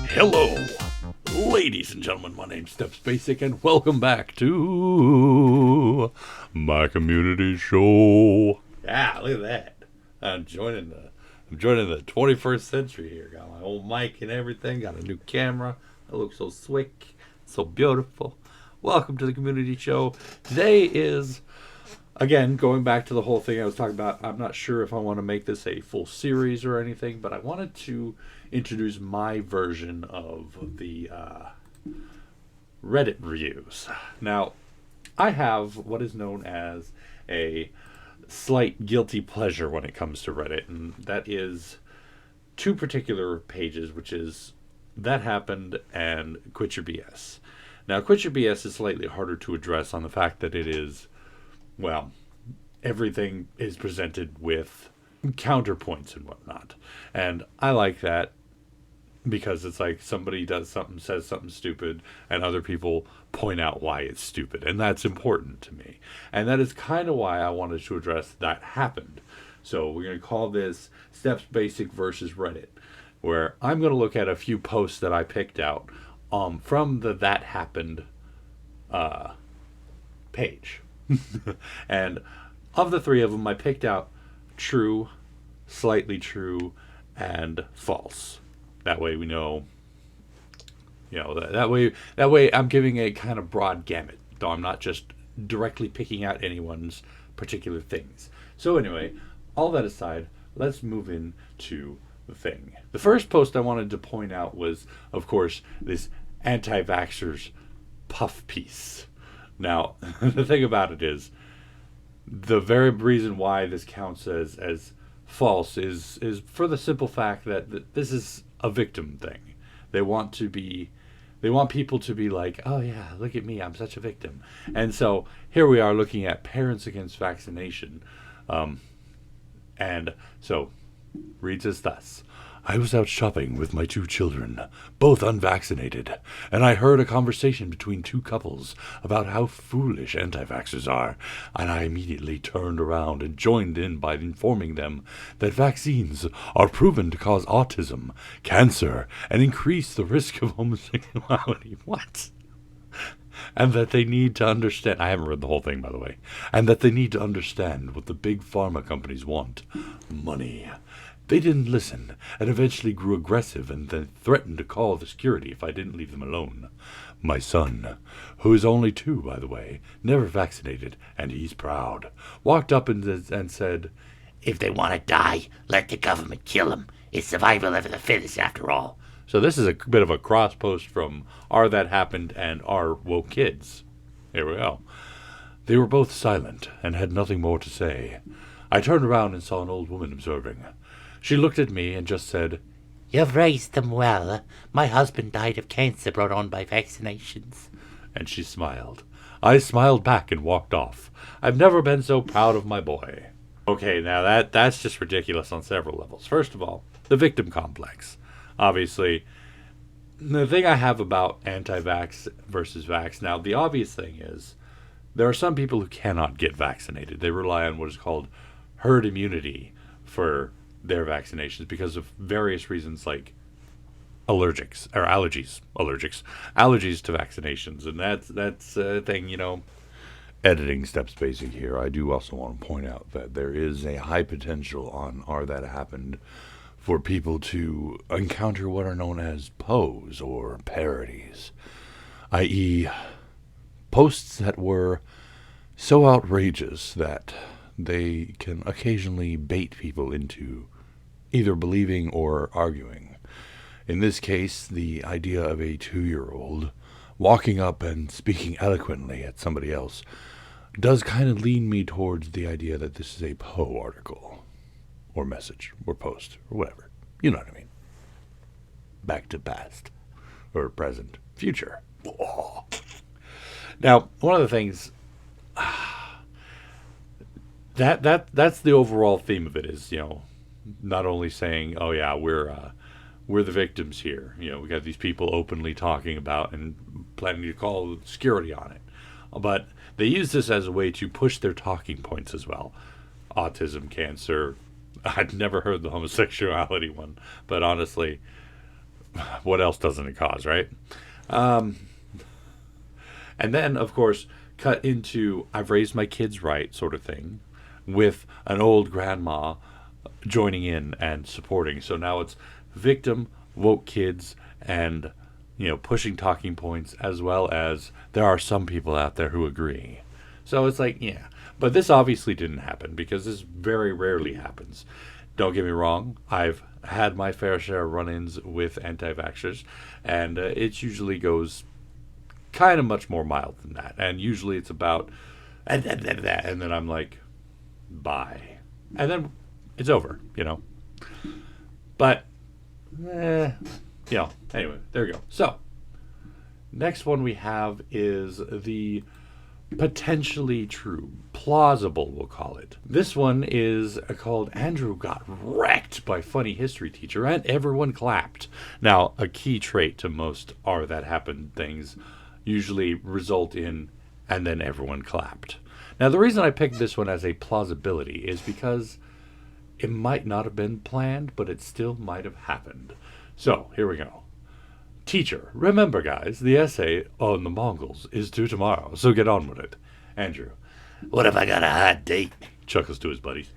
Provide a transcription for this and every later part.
Hello, ladies and gentlemen, my name's StepsBasic, and welcome back to my community show. Yeah, look at that. I'm joining the 21st century here. Got my old mic and everything, got a new camera. I look so slick, so beautiful. Welcome to the community show. Today is, again, going back to the whole thing I was talking about. I'm not sure if I want to make this a full series or anything, but I wanted to introduce my version of the Reddit reviews. Now, I have what is known as a slight guilty pleasure when it comes to Reddit, and that is two particular pages, which is That Happened and Quit Your BS. Now, Quit Your BS is slightly harder to address on the fact that it is, well, everything is presented with counterpoints and whatnot. And I like that because it's like somebody does something, says something stupid, and other people point out why it's stupid. And that's important to me. And that is kind of why I wanted to address That Happened. So we're going to call this StepsBasic versus Reddit, where I'm going to look at a few posts that I picked out from the That Happened page. And of the three of them, I picked out true, slightly true, and false. That way we know, that way I'm giving a kind of broad gamut, though I'm not just directly picking out anyone's particular things. So anyway, all that aside, let's move into the thing. The first post I wanted to point out was, of course, this anti-vaxxers puff piece. Now, the thing about it is, the very reason why this counts as false is for the simple fact that this is a victim thing. They want people to be like, oh yeah, look at me, I'm such a victim. And so here we are looking at Parents Against Vaccination. And so reads as thus. I was out shopping with my two children, both unvaccinated, and I heard a conversation between two couples about how foolish anti-vaxxers are, and I immediately turned around and joined in by informing them that vaccines are proven to cause autism, cancer, and increase the risk of homosexuality. What? And that they need to understand, I haven't read the whole thing, by the way, and that they need to understand what the big pharma companies want. Money. They didn't listen, and eventually grew aggressive and then threatened to call the security if I didn't leave them alone. My son, who is only 2, by the way, never vaccinated, and he's proud, walked up and said, If they want to die, let the government kill them. It's survival of the fittest after all. So this is a bit of a cross post from Are That Happened and Our Woke Kids. Here we go. They were both silent and had nothing more to say. I turned around and saw an old woman observing. She looked at me and just said, You've raised them well. My husband died of cancer brought on by vaccinations. And she smiled. I smiled back and walked off. I've never been so proud of my boy. Okay, now that's just ridiculous on several levels. First of all, the victim complex. Obviously, the thing I have about anti-vax versus vax, now the obvious thing is there are some people who cannot get vaccinated. They rely on what is called herd immunity for their vaccinations because of various reasons like allergies to vaccinations. And that's a thing, Editing Steps Basic here. I do also want to point out that there is a high potential on Are That Happened for people to encounter what are known as pose or parodies, i.e. posts that were so outrageous that they can occasionally bait people into either believing or arguing. In this case, the idea of a 2-year-old walking up and speaking eloquently at somebody else does kind of lean me towards the idea that this is a Poe article or message or post or whatever. You know what I mean. Back to past or present, future. Now, one of the things that's the overall theme of it is, not only saying, oh yeah, we're the victims here. We got these people openly talking about and planning to call security on it. But they use this as a way to push their talking points as well. Autism, cancer. I'd never heard the homosexuality one, but honestly, what else doesn't it cause, right? And then, of course, cut into I've raised my kids right sort of thing with an old grandma joining in and supporting. So now it's victim, woke kids, and, pushing talking points, as well as there are some people out there who agree. So it's like, yeah. But this obviously didn't happen because this very rarely happens. Don't get me wrong. I've had my fair share of run-ins with anti-vaxxers, and it usually goes kind of much more mild than that. And usually it's about, and then I'm like, bye. And then it's over, But, anyway, there we go. So, next one we have is the potentially true, plausible, we'll call it. This one is called Andrew got wrecked by funny history teacher and everyone clapped. Now, a key trait to most are that happened things usually result in and then everyone clapped. Now, the reason I picked this one as a plausibility is because it might not have been planned, but it still might have happened. So, here we go. Teacher, remember guys, the essay on the Mongols is due tomorrow, so get on with it. Andrew, what if I got a hot date? Chuckles to his buddies.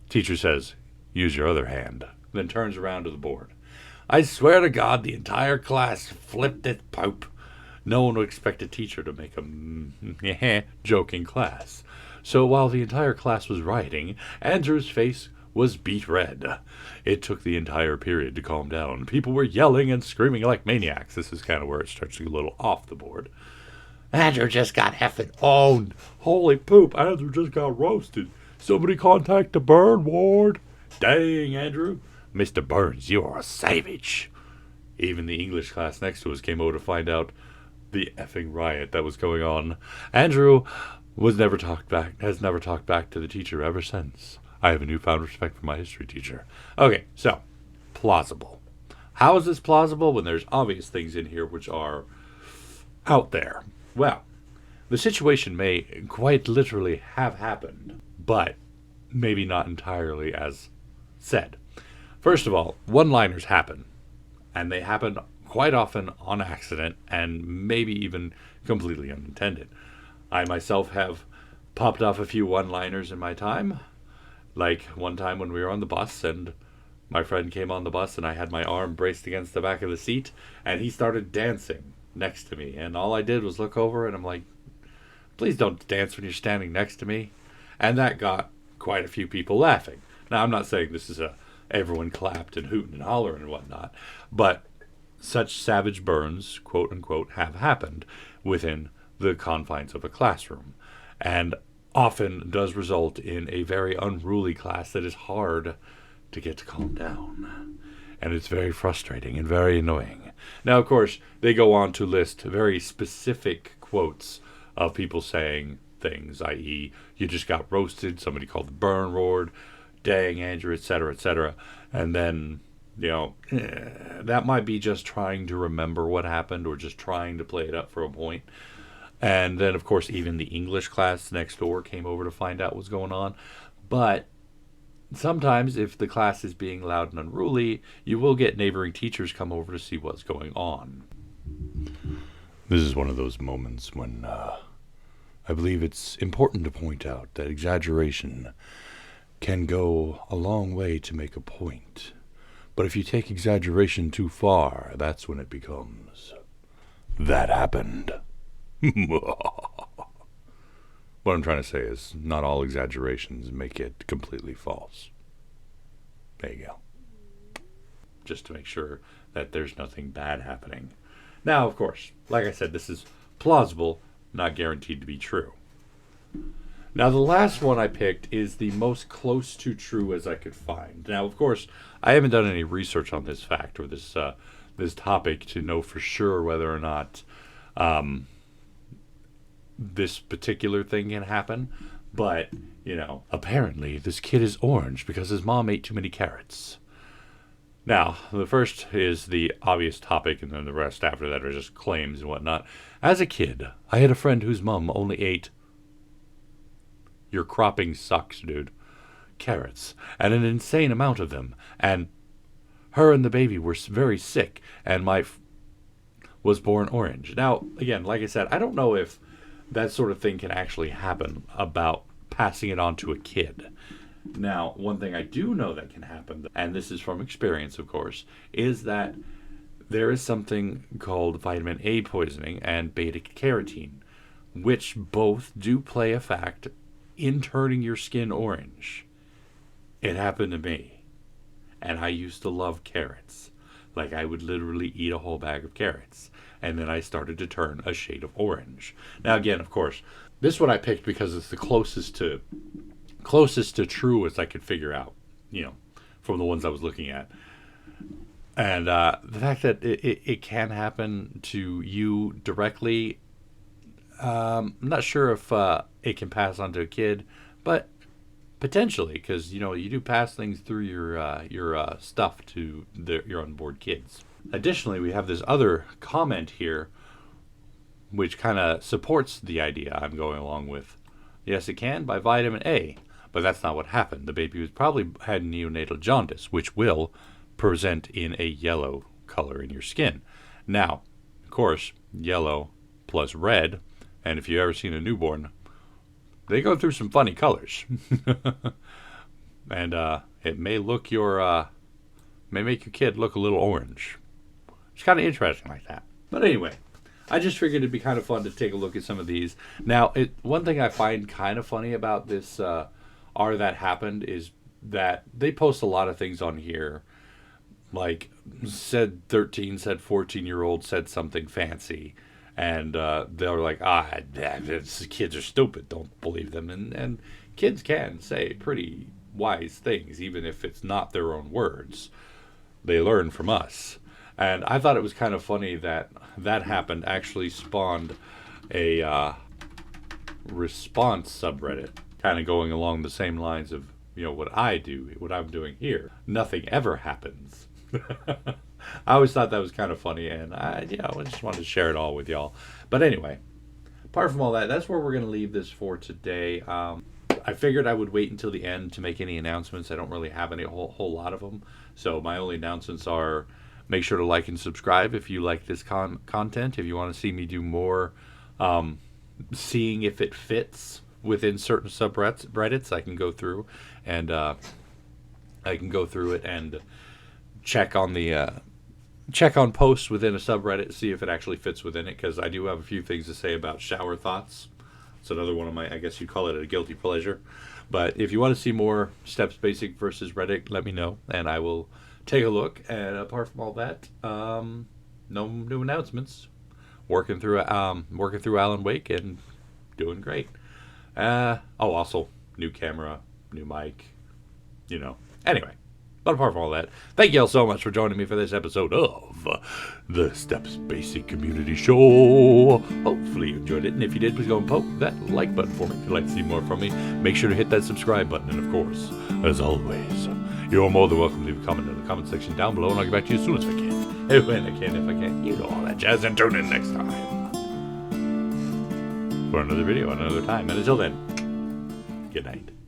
Teacher says, use your other hand, then turns around to the board. I swear to God, the entire class flipped its poop. No one would expect a teacher to make a joke in class. So while the entire class was rioting, Andrew's face was beet red. It took the entire period to calm down. People were yelling and screaming like maniacs. This is kind of where it starts to get a little off the board. Andrew just got effing owned. Holy poop, Andrew just got roasted. Somebody contact the burn ward. Dang, Andrew. Mr. Burns, you are a savage. Even the English class next to us came over to find out the effing riot that was going on. Andrew has never talked back to the teacher ever since. I have a newfound respect for my history teacher. Okay, so, plausible. How is this plausible when there's obvious things in here which are out there? Well, the situation may quite literally have happened, but maybe not entirely as said. First of all, one-liners happen, and they happen quite often on accident and maybe even completely unintended. I myself have popped off a few one-liners in my time. Like one time when we were on the bus and my friend came on the bus and I had my arm braced against the back of the seat and he started dancing next to me. And all I did was look over and I'm like, please don't dance when you're standing next to me. And that got quite a few people laughing. Now, I'm not saying this is everyone clapped and hooting and hollering and whatnot, but such savage burns, quote unquote, have happened within the confines of a classroom. And often does result in a very unruly class that is hard to get to calm down. And it's very frustrating and very annoying. Now, of course, they go on to list very specific quotes of people saying things, i.e., you just got roasted, somebody called the burn ward, dang, Andrew, etc., etc. And then, that might be just trying to remember what happened or just trying to play it up for a point. And then, of course, even the English class next door came over to find out what's going on. But sometimes, if the class is being loud and unruly, you will get neighboring teachers come over to see what's going on. This is one of those moments when I believe it's important to point out that exaggeration can go a long way to make a point. But if you take exaggeration too far, that's when it becomes, that happened. What I'm trying to say is not all exaggerations make it completely false. There you go. Just to make sure that there's nothing bad happening. Now, of course, like I said, this is plausible, not guaranteed to be true. Now, the last one I picked is the most close to true as I could find. Now, of course, I haven't done any research on this fact or this topic to know for sure whether or not this particular thing can happen, but, apparently this kid is orange because his mom ate too many carrots. Now, the first is the obvious topic, and then the rest after that are just claims and whatnot. As a kid, I had a friend whose mom only ate, your cropping sucks, dude, carrots, and an insane amount of them, and her and the baby were very sick, and was born orange. Now, again, like I said, I don't know if that sort of thing can actually happen about passing it on to a kid. Now, one thing I do know that can happen, and this is from experience, of course, is that there is something called vitamin A poisoning and beta carotene, which both do play a fact in turning your skin orange. It happened to me, and I used to love carrots. Like, I would literally eat a whole bag of carrots, and then I started to turn a shade of orange. Now, again, of course, this one I picked because it's the closest to true as I could figure out, from the ones I was looking at. And the fact that it can happen to you directly, I'm not sure if it can pass on to a kid, but potentially, because you do pass things through your stuff to your onboard kids. Additionally, we have this other comment here, which kind of supports the idea I'm going along with. Yes, it can by vitamin A, but that's not what happened. The baby was probably had neonatal jaundice, which will present in a yellow color in your skin. Now, of course, yellow plus red, and if you've ever seen a newborn, they go through some funny colors. And it may make your kid look a little orange. It's kind of interesting like that. But anyway, I just figured it'd be kind of fun to take a look at some of these. Now, one thing I find kind of funny about this Are That Happened is that they post a lot of things on here, like said 13, said 14-year-old said something fancy, and they're like, kids are stupid, don't believe them. And kids can say pretty wise things, even if it's not their own words. They learn from us. And I thought it was kind of funny that happened actually spawned a response subreddit, kind of going along the same lines of, what I'm doing here. Nothing ever happens. I always thought that was kind of funny, and I just wanted to share it all with y'all. But anyway, apart from all that, that's where we're going to leave this for today. I figured I would wait until the end to make any announcements. I don't really have any whole lot of them. So my only announcements are, make sure to like and subscribe if you like this content. If you want to see me do more, seeing if it fits within certain subreddits, I can go through and it and check on posts within a subreddit, see if it actually fits within it, because I do have a few things to say about shower thoughts. It's another one of my, I guess you'd call it a guilty pleasure. But if you want to see more StepsBasic versus Reddit, let me know, and I will take a look. And apart from all that, no new announcements. Working through Alan Wake and doing great. Also, new camera, new mic, Anyway, but apart from all that, thank you all so much for joining me for this episode of the Steps Basic Community Show. Hopefully you enjoyed it, and if you did, please go and poke that like button for me if you'd like to see more from me. Make sure to hit that subscribe button, and of course, as always, you're more than welcome to leave a comment in the comment section down below, and I'll get back to you as soon as I can. When I can, if I can, all that jazz, and tune in next time for another video another time. And until then, good night.